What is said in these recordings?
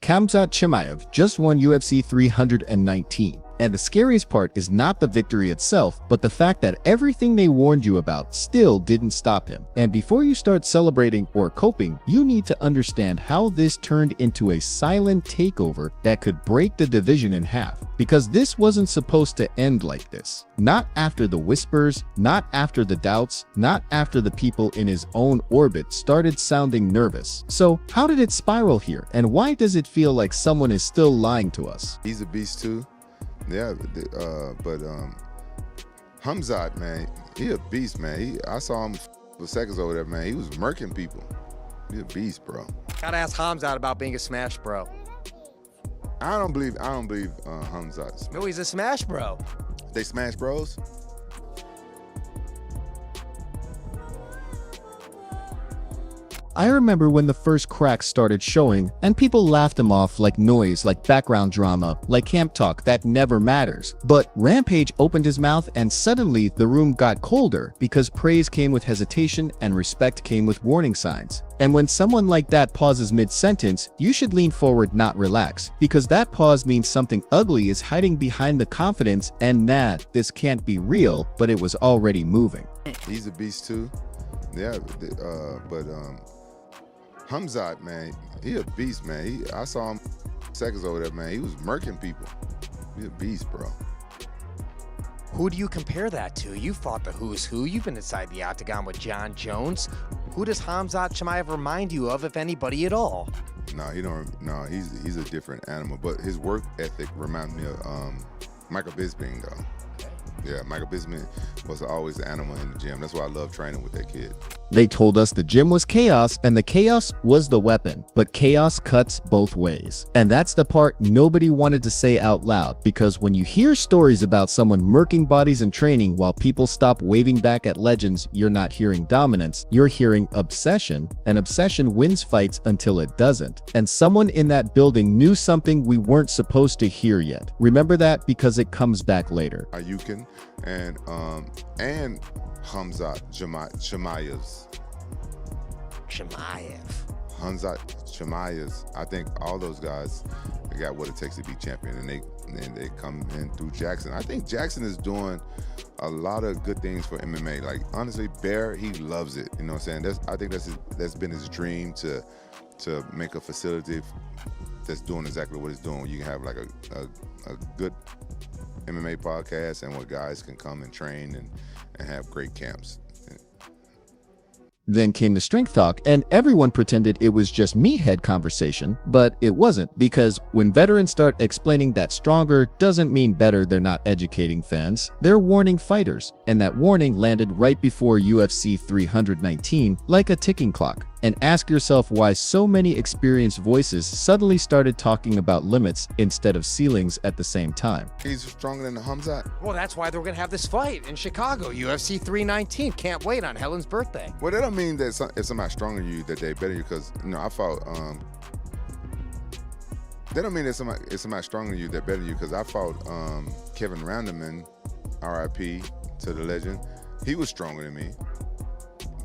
Khamzat Chimaev just won UFC 319. And the scariest part is not the victory itself, but the fact that everything they warned you about still didn't stop him. And before you start celebrating or coping, you need to understand how this turned into a silent takeover that could break the division in half. Because this wasn't supposed to end like this. Not after the whispers, not after the doubts, not after the people in his own orbit started sounding nervous. So how did it spiral here? And why does it feel like someone is still lying to us? He's a beast too. Yeah, but Khamzat, man, he a beast, man. I saw him for seconds over there, man. He was murking people. He's a beast, bro. Gotta ask Khamzat about being a smash bro. I don't believe Khamzat. No, he's a smash bro. They smash bros? I remember when the first cracks started showing and people laughed him off like noise, like background drama, like camp talk that never matters. But Rampage opened his mouth and suddenly the room got colder because praise came with hesitation and respect came with warning signs. And when someone like that pauses mid-sentence, you should lean forward, not relax, because that pause means something ugly is hiding behind the confidence and nah, this can't be real, but it was already moving. He's a beast too. Yeah, but Khamzat, man, he a beast, man. I saw him seconds over there, man. He was murking people. He's a beast, bro. Who do you compare that to? You fought the who's who. You've been inside the octagon with John Jones. Who does Khamzat Chimaev remind you of, if anybody at all? No, he don't. No, he's a different animal. But his work ethic reminds me of Michael Bisping, though. Yeah, Michael Bisping was always the animal in the gym. That's why I love training with that kid. They told us the gym was chaos and the chaos was the weapon, but chaos cuts both ways. And that's the part nobody wanted to say out loud, because when you hear stories about someone murking bodies in training while people stop waving back at legends, you're not hearing dominance, you're hearing obsession, and obsession wins fights until it doesn't. And someone in that building knew something we weren't supposed to hear yet. Remember that, because it comes back later. Ayukin and Khamzat Chimaev's. Khamzat Chimaev's. I think all those guys, they got what it takes to be champion, and they come in through Jackson. I think Jackson is doing a lot of good things for MMA. Like, honestly, Bear, he loves it. You know what I'm saying? I think that's been his dream, to make a facility that's doing exactly what it's doing. You can have like a good MMA podcast and where guys can come and train and have great camps. Then came the strength talk, and everyone pretended it was just meathead conversation, but it wasn't, because when veterans start explaining that stronger doesn't mean better, they're not educating fans, they're warning fighters, and that warning landed right before UFC 319 like a ticking clock. And ask yourself why so many experienced voices suddenly started talking about limits instead of ceilings at the same time. He's stronger than the Khamzat. Well, that's why they're gonna have this fight in Chicago, UFC 319. Can't wait, on Helen's birthday. Well, that don't mean that if somebody's stronger than you, that they better you, because, you know, I fought, that don't mean that if somebody's stronger than you, they're better than you, because I fought Kevin Rounderman, RIP to the legend. He was stronger than me,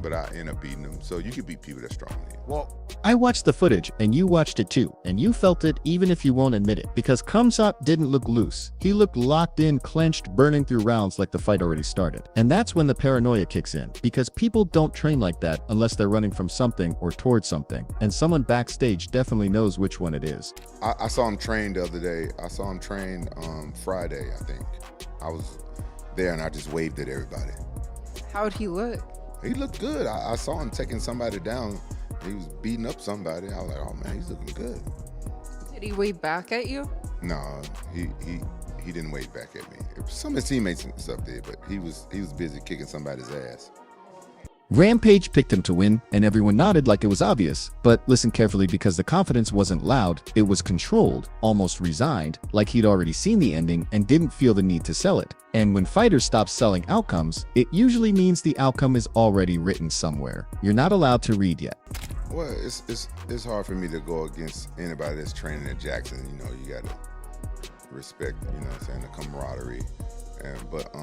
but I ended up beating him. So you can beat people that's stronger than you. Well, I watched the footage, and you watched it too, and you felt it even if you won't admit it, because Khamzat didn't look loose. He looked locked in, clenched, burning through rounds like the fight already started. And that's when the paranoia kicks in, because people don't train like that unless they're running from something or towards something, and someone backstage definitely knows which one it is. I saw him train the other day. I saw him train Friday, I think. I was there and I just waved at everybody. How'd he look? He looked good. I saw him taking somebody down. He was beating up somebody. I was like, oh man, he's looking good. Did he wave back at you? No, he didn't wave back at me. Some of his teammates and stuff did, but he was busy kicking somebody's ass. Rampage picked him to win, and everyone nodded like it was obvious. But listen carefully, because the confidence wasn't loud, it was controlled, almost resigned, like he'd already seen the ending and didn't feel the need to sell it. And when fighters stop selling outcomes, it usually means the outcome is already written somewhere. You're not allowed to read yet. Well, it's hard for me to go against anybody that's training at Jackson. You know, you gotta respect, you know what I'm saying, the camaraderie. But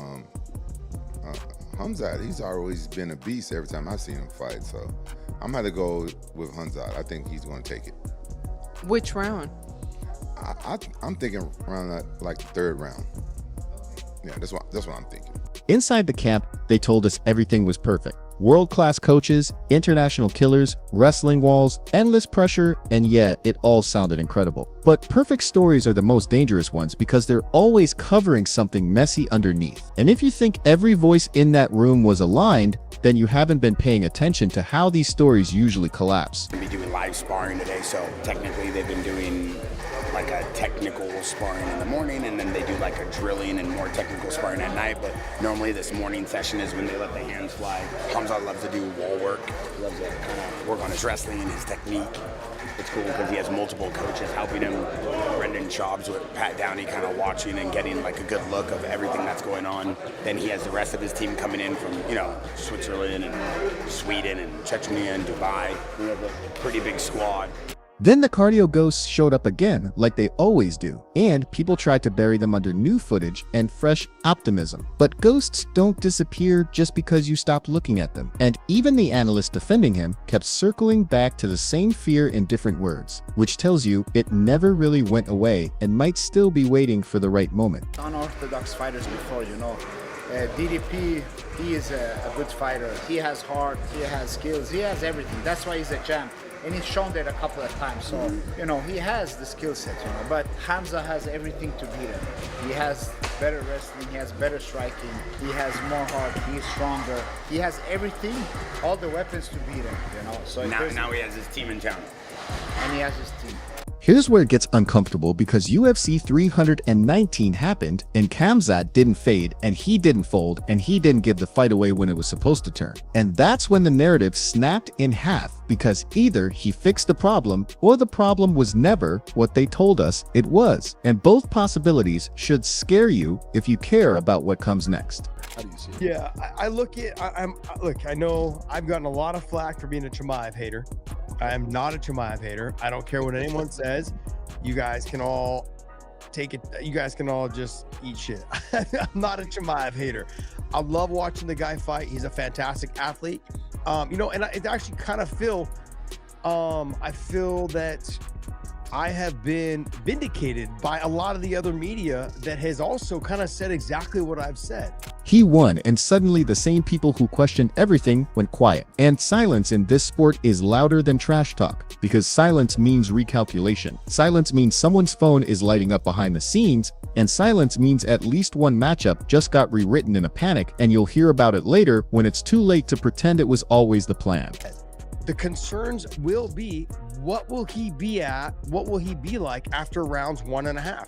Khamzat, he's always been a beast every time I've seen him fight, so I'm gonna go with Khamzat. I think he's gonna take it. Which round? I'm thinking around like the third round. Yeah, that's what I'm thinking. Inside the camp, they told us everything was perfect. World-class coaches, international killers, wrestling walls, endless pressure, and yeah, it all sounded incredible. But perfect stories are the most dangerous ones because they're always covering something messy underneath. And if you think every voice in that room was aligned, then you haven't been paying attention to how these stories usually collapse. We'll be doing live sparring today, so technically they've been doing like a technical sparring in the morning, and then they do like a drilling and more technical sparring at night. But normally this morning session is when they let the hands fly. Khamzat loves to do wall work. He loves to kind of work on his wrestling and his technique. It's cool because he has multiple coaches helping him. Brendan Schaub's with Pat Downey kind of watching and getting like a good look of everything that's going on. Then he has the rest of his team coming in from, Switzerland and Sweden and Chechnya and Dubai. We have a pretty big squad. Then the cardio ghosts showed up again, like they always do, and people tried to bury them under new footage and fresh optimism. But ghosts don't disappear just because you stop looking at them. And even the analyst defending him kept circling back to the same fear in different words, which tells you it never really went away and might still be waiting for the right moment. Unorthodox fighters before, DDP, he is a good fighter. He has heart, he has skills, he has everything. That's why he's a champ. And he's shown that a couple of times. So, he has the skill set, But Khamzat has everything to beat him. He has better wrestling, he has better striking, he has more heart, he's stronger. He has everything, all the weapons to beat him, So now he has his team in town. And he has his team. Here's where it gets uncomfortable because UFC 319 happened and Khamzat didn't fade and he didn't fold and he didn't give the fight away when it was supposed to turn. And that's when the narrative snapped in half because either he fixed the problem or the problem was never what they told us it was. And both possibilities should scare you if you care about what comes next. How do you see it? Yeah, I know I've gotten a lot of flack for being a Chimaev hater. I am not a Chimaev hater. I don't care what anyone says. You guys can all take it. You guys can all just eat shit. I'm not a Chimaev hater. I love watching the guy fight. He's a fantastic athlete. And I actually kind of feel, I feel that I have been vindicated by a lot of the other media that has also kind of said exactly what I've said. He won, and suddenly the same people who questioned everything went quiet. And silence in this sport is louder than trash talk, because silence means recalculation. Silence means someone's phone is lighting up behind the scenes, and silence means at least one matchup just got rewritten in a panic, and you'll hear about it later when it's too late to pretend it was always the plan. The concerns will be, what will he be at? What will he be like after rounds 1.5?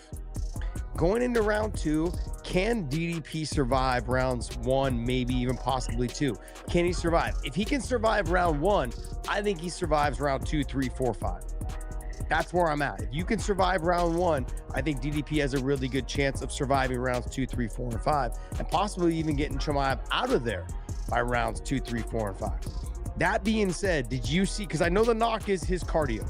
Going into round 2, can DDP survive rounds 1, maybe even possibly 2? Can he survive? If he can survive round 1, I think he survives round 2, 3, 4, 5. That's where I'm at. If you can survive round 1, I think DDP has a really good chance of surviving rounds 2, 3, 4, and 5, and possibly even getting Chimaev out of there by rounds 2, 3, 4, and 5. That being said, did you see, because I know the knock is his cardio,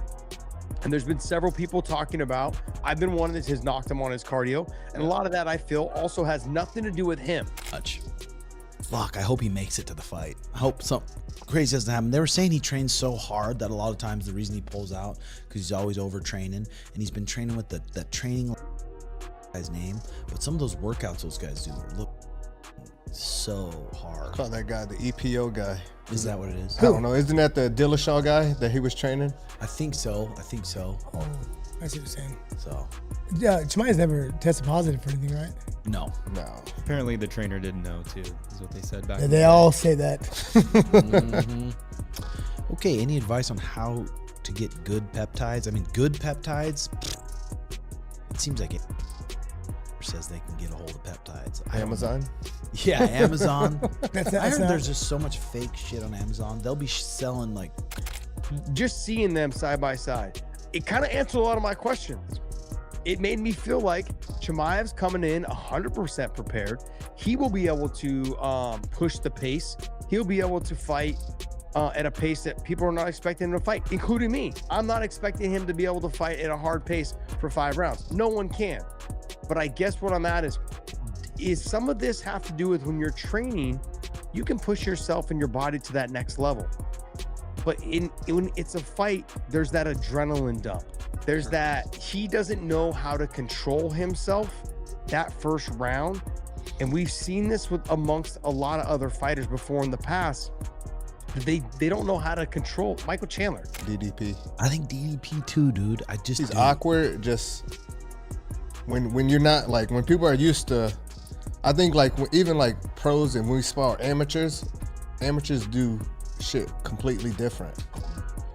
and there's been several people talking about, I've been one that has knocked him on his cardio, and a lot of that I feel also has nothing to do with him. Fuck, I hope he makes it to the fight. I hope something crazy doesn't happen. They were saying he trains so hard that a lot of times the reason he pulls out because he's always overtraining, and he's been training with that training guy's name, but some of those workouts those guys do look so hard. Call that guy the EPO guy. Is that what it is? I don't know. Isn't that the Dillashaw guy that he was training? I think so. Oh, I see what you're saying. So, yeah, Chimaev's never tested positive for anything, right? no. Apparently the trainer didn't know too, is what they said back. Yeah, they all say that. Okay, any advice on how to get good peptides? I mean, good peptides, it seems like it says they can get a hold of peptides. Amazon? Yeah, Amazon. That's I heard not- there's just so much fake shit on Amazon. They'll be selling like, Just seeing them side by side, it kind of answered a lot of my questions. It made me feel like Chimaev's coming in 100% prepared. He will be able to push the pace. He'll be able to fight at a pace that people are not expecting him to fight, including me. I'm not expecting him to be able to fight at a hard pace for 5 rounds. No one can. But I guess what I'm at is some of this have to do with when you're training, you can push yourself and your body to that next level. But when it's a fight, there's that adrenaline dump. There's that he doesn't know how to control himself that first round. And we've seen this with amongst a lot of other fighters before in the past. They don't know how to control Michael Chandler. DDP. I think DDP too, dude. He's awkward. Just when you're not like, when people are used to, I think like even like pros and when we spar amateurs do shit completely different.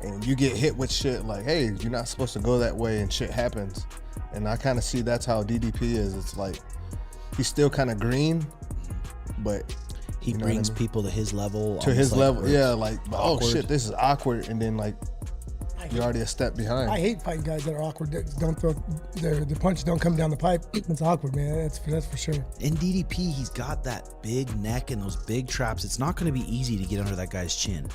And you get hit with shit like, hey, you're not supposed to go that way, and shit happens. And I kind of see that's how DDP is. It's like he's still kind of green, but he brings people to his level. To his level, yeah. Like, oh awkward. shit, this is awkward, and then like you're already a step behind. I hate fighting guys that are awkward. That don't throw the punches don't come down the pipe. It's awkward, man. That's for sure. In DDP, he's got that big neck and those big traps. It's not going to be easy to get under that guy's chin.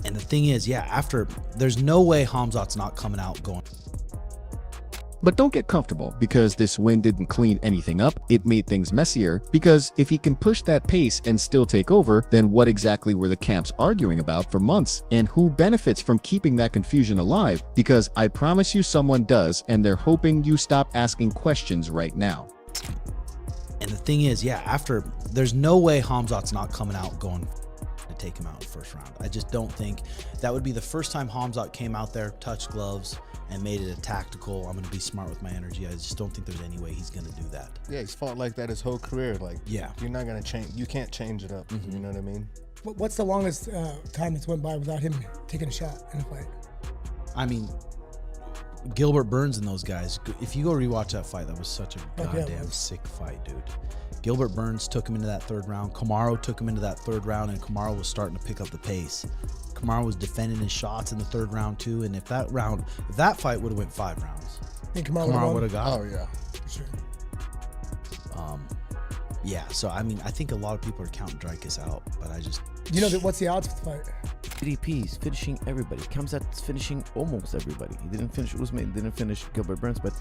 And the thing is, there's no way Khamzat's not coming out going. But don't get comfortable, because this win didn't clean anything up. It made things messier, because if he can push that pace and still take over, then what exactly were the camps arguing about for months? And who benefits from keeping that confusion alive? Because I promise you someone does, and they're hoping you stop asking questions right now. And the thing is, there's no way Khamzat's not coming out going to take him out in the first round. I just don't think that would be the first time Khamzat came out there, touched gloves, and made it a tactical, I'm going to be smart with my energy. I just don't think there's any way he's going to do that. Yeah, he's fought like that his whole career. Like, yeah, you're not going to change. You can't change it up. You know what I mean? What's the longest time that's went by without him taking a shot in a fight? I mean, Gilbert Burns and those guys, if you go rewatch that fight, that was such a goddamn sick fight, dude. Gilbert Burns took him into that third round. Kamaru took him into that third round, and Kamaru was starting to pick up the pace. Kamaru was defending his shots in the third round too, and if that fight would have went 5 rounds, Kamaru would have got it. Oh yeah, for sure. Yeah, so I mean, I think a lot of people are counting Dricus out, but I just... You know, what's the odds for the fight? DDP's finishing everybody. Khamzat's finishing almost everybody. He didn't finish Usman, didn't finish Gilbert Burns, but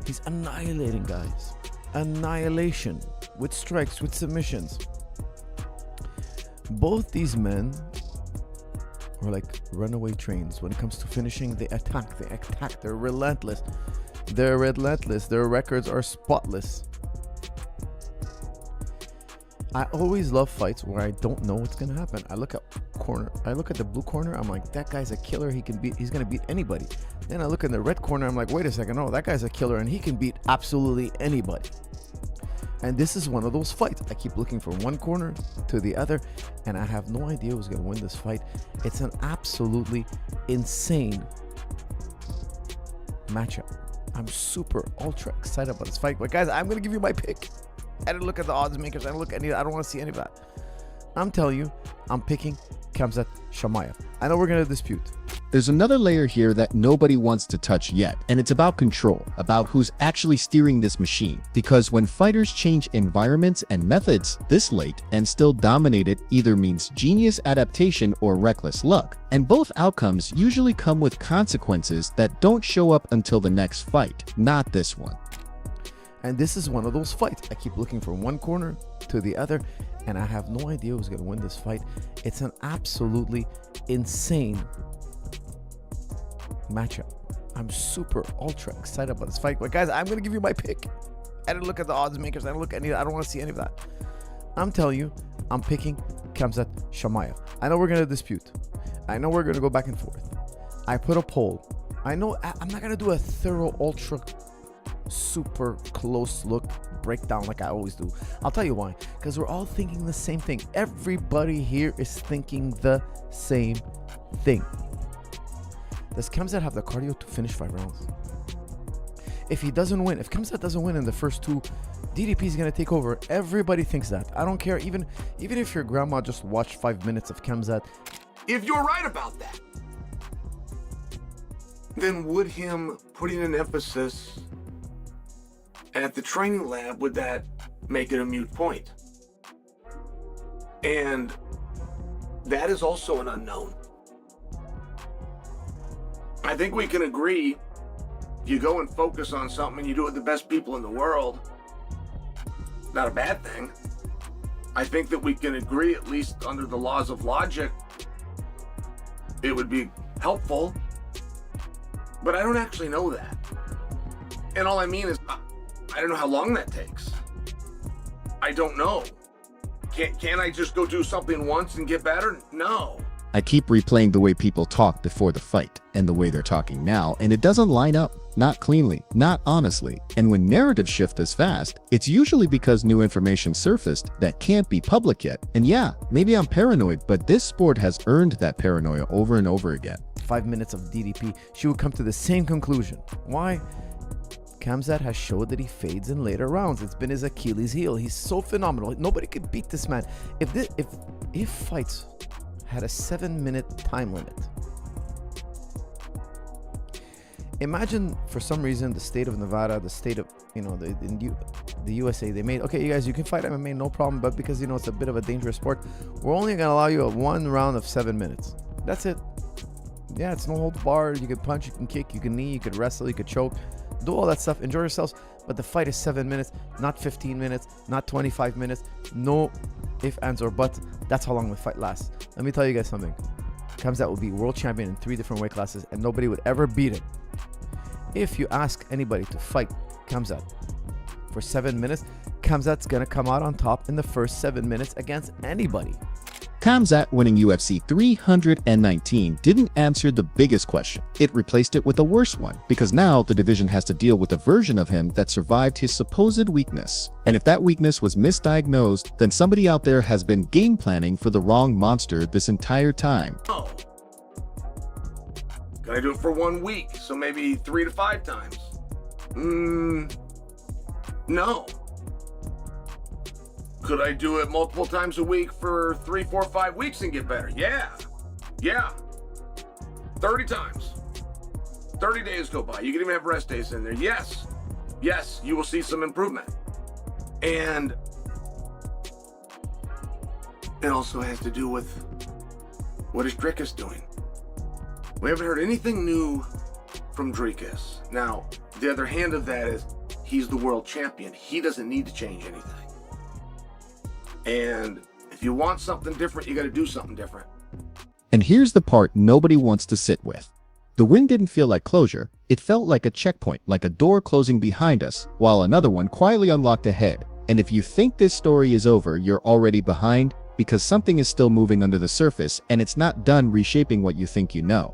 he's annihilating guys. Annihilation with strikes, with submissions. Both these men are like runaway trains. When it comes to finishing, they attack, they're relentless. Their records are spotless. I always love fights where I don't know what's gonna happen. I look at the blue corner, I'm like, that guy's a killer, he's gonna beat anybody. Then I look in the red corner, I'm like, wait a second, no, that guy's a killer and he can beat absolutely anybody. And this is one of those fights. I keep looking from one corner to the other, and I have no idea who's gonna win this fight. It's an absolutely insane matchup. I'm super ultra excited about this fight. But guys, I'm gonna give you my pick. I didn't look at the odds makers. I don't want to see any of that. I'm telling you, I'm picking Khamzat Chimaev. I know we're going to dispute. There's another layer here that nobody wants to touch yet, and it's about control, about who's actually steering this machine. Because when fighters change environments and methods this late and still dominate it either means genius adaptation or reckless luck. And both outcomes usually come with consequences that don't show up until the next fight, not this one. And this is one of those fights. I keep looking from one corner to the other, and I have no idea who's going to win this fight. It's an absolutely insane matchup. I'm super ultra excited about this fight. But guys, I'm going to give you my pick. I didn't look at the odds makers. I don't want to see any of that. I'm telling you, I'm picking Khamzat Chimaev. I know we're going to dispute. I know we're going to go back and forth. I put a poll. I know I'm not going to do a thorough ultra super close look breakdown like I always do. I'll tell you why. Because we're all thinking the same thing. Everybody here is thinking the same thing. Does Khamzat have the cardio to finish 5 rounds? If Khamzat doesn't win in the first 2, DDP is going to take over. Everybody thinks that. I don't care. Even if your grandma just watched 5 minutes of Khamzat. If you're right about that, then would him putting an emphasis at the training lab, would that make it a moot point? And that is also an unknown. I think we can agree, if you go and focus on something and you do it with the best people in the world, not a bad thing. I think that we can agree, at least under the laws of logic, it would be helpful But I don't actually know that. And all I mean is, I don't know how long that takes. I don't know. Can I just go do something once and get better? No. I keep replaying the way people talk before the fight and the way they're talking now, and it doesn't line up. Not cleanly, not honestly. And when narratives shift this fast, it's usually because new information surfaced that can't be public yet. And yeah, maybe I'm paranoid, but this sport has earned that paranoia over and over again. 5 minutes of DDP, she would come to the same conclusion. Why? Khamzat has showed that he fades in later rounds. It's been his Achilles heel. He's so phenomenal. Nobody could beat this man. If fights had a 7-minute time limit, imagine for some reason the state of Nevada, the state of, the USA, they made, okay, you guys, you can fight MMA, no problem, but because, it's a bit of a dangerous sport, we're only going to allow you one round of 7 minutes. That's it. Yeah, it's no holds barred. You can punch, you can kick, you can knee, you could wrestle, you could choke, do all that stuff, enjoy yourselves. But the fight is 7 minutes, not 15 minutes, not 25 minutes. No ifs, ands, or buts. That's how long the fight lasts. Let me tell you guys something. Khamzat will be world champion in 3 different weight classes, and nobody would ever beat him. If you ask anybody to fight Khamzat for 7 minutes, Khamzat's gonna come out on top in the first 7 minutes against anybody. Khamzat winning UFC 319 didn't answer the biggest question. It replaced it with a worse one, because now the division has to deal with a version of him that survived his supposed weakness. And if that weakness was misdiagnosed, then somebody out there has been game planning for the wrong monster this entire time. Oh. Can I do it for 1 week? So maybe 3 to 5 times? No. Could I do it multiple times a week for 3, 4, 5 weeks and get better? Yeah. 30 times. 30 days go by. You can even have rest days in there. Yes, you will see some improvement. And it also has to do with what is Dricus doing. We haven't heard anything new from Dricus. Now, the other hand of that is he's the world champion. He doesn't need to change anything. And if you want something different, you got to do something different. And here's the part nobody wants to sit with. The win didn't feel like closure. It felt like a checkpoint, like a door closing behind us, while another one quietly unlocked ahead. And if you think this story is over, you're already behind, because something is still moving under the surface, and it's not done reshaping what you think you know.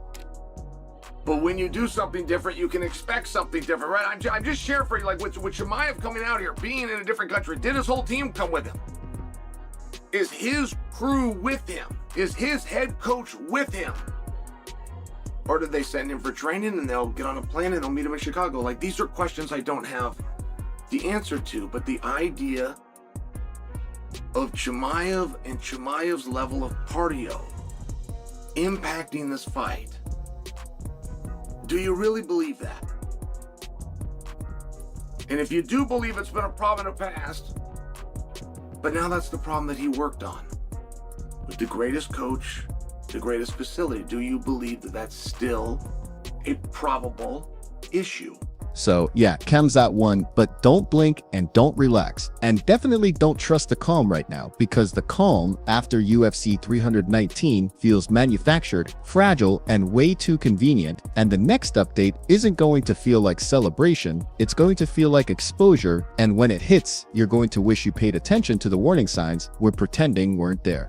But when you do something different, you can expect something different, right? I'm just sharing for you, like with Chimaev coming out here, being in a different country, did his whole team come with him? Is his crew with him? Is his head coach with him? Or did they send him for training and they'll get on a plane and they'll meet him in Chicago? Like, these are questions I don't have the answer to, but the idea of Chimaev and Chimaev's level of cardio impacting this fight, do you really believe that? And if you do believe it's been a problem in the past, but now that's the problem that he worked on with the greatest coach, the greatest facility. Do you believe that that's still a probable issue? So yeah, Khamzat won, but don't blink and don't relax. And definitely don't trust the calm right now, because the calm after UFC 319 feels manufactured, fragile, and way too convenient. And the next update isn't going to feel like celebration, it's going to feel like exposure. And when it hits, you're going to wish you paid attention to the warning signs we're pretending weren't there.